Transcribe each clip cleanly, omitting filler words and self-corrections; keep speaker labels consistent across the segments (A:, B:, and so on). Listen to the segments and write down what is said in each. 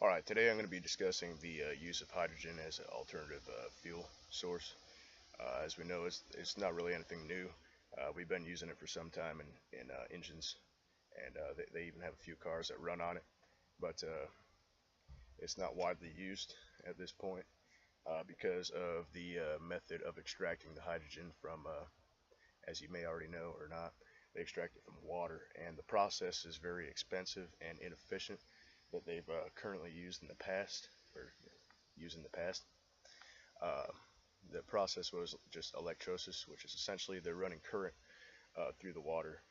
A: Alright, today I'm going to be discussing the use of hydrogen as an alternative fuel source. As we know, it's not really anything new. We've been using it for some time in engines, and they even have a few cars that run on it, but it's not widely used at this point because of the method of extracting the hydrogen from, as you may already know or not, they extract it from water, and the process is very expensive and inefficient that they've currently used in the past, or used in the past. Uh, the process was just electrolysis, which is essentially they're running current through the water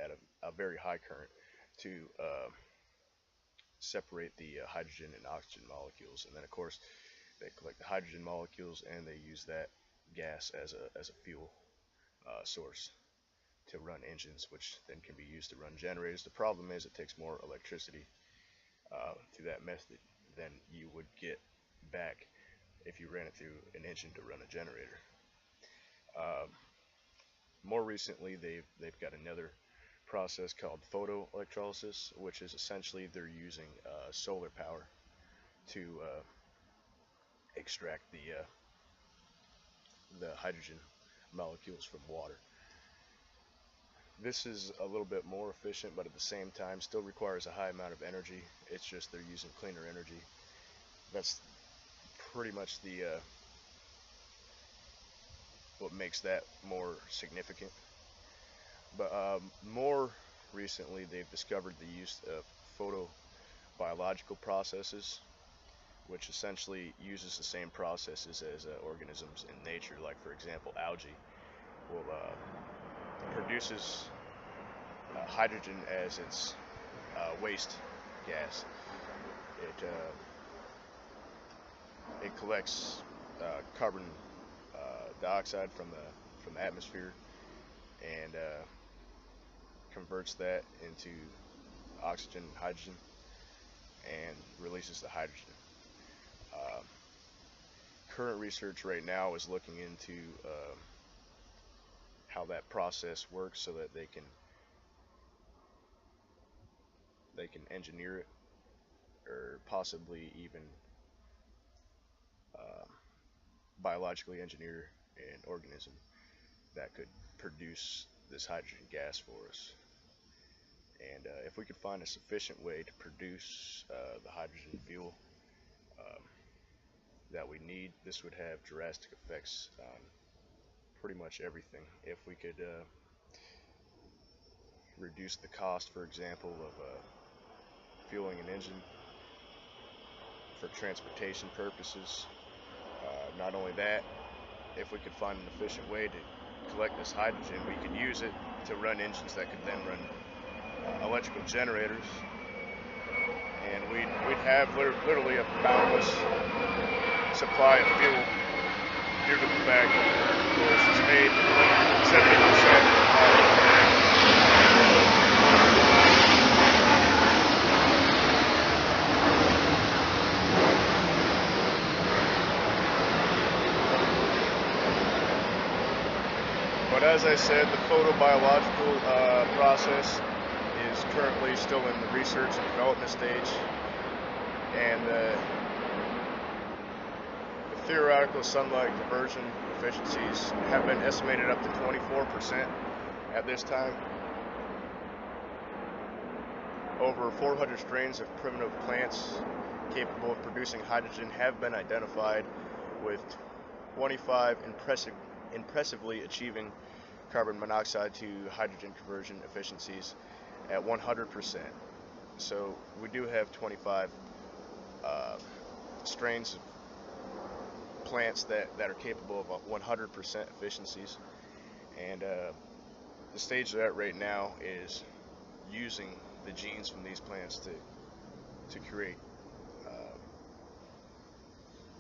A: at a very high current to separate the hydrogen and oxygen molecules, and then of course they collect the hydrogen molecules and they use that gas as a fuel source to run engines, which then can be used to run generators. The problem is it takes more electricity through that method than you would get back if you ran it through an engine to run a generator. More recently, they've got another process called photoelectrolysis, which is essentially they're using solar power to extract the hydrogen molecules from water. This is a little bit more efficient, but at the same time still requires a high amount of energy. It's just they're using cleaner energy. That's pretty much the what makes that more significant. But more recently, they've discovered the use of photobiological processes, which essentially uses the same processes as organisms in nature. Like, for example, algae will produces hydrogen as its waste gas. It collects carbon dioxide from the atmosphere and converts that into oxygen and hydrogen and releases the hydrogen. Uh, Current research right now is looking into how that process works so that they can engineer it, or possibly even uh, biologically engineer an organism that could produce this hydrogen gas for us. And if we could find a sufficient way to produce the hydrogen fuel um, that we need, this would have drastic effects on pretty much everything. If we could reduce the cost, for example, of fueling an engine for transportation purposes. Not only that, if we could find an efficient way to collect this hydrogen, we could use it to run engines that could then run electrical generators, and we'd have literally a boundless supply of fuel due to the fact that, of course, it's made 70% But as I said, the photobiological process is currently still in the research and development stage, and the theoretical sunlight conversion efficiencies have been estimated up to 24% at this time. Over 400 strains of primitive plants capable of producing hydrogen have been identified, with 25 impressively achieving carbon monoxide to hydrogen conversion efficiencies at 100%. So we do have 25 strains of plants that are capable of 100% efficiencies, and the stage they're at right now is using the genes from these plants to create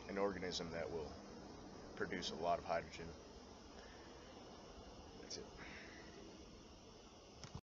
A: an organism that will produce a lot of hydrogen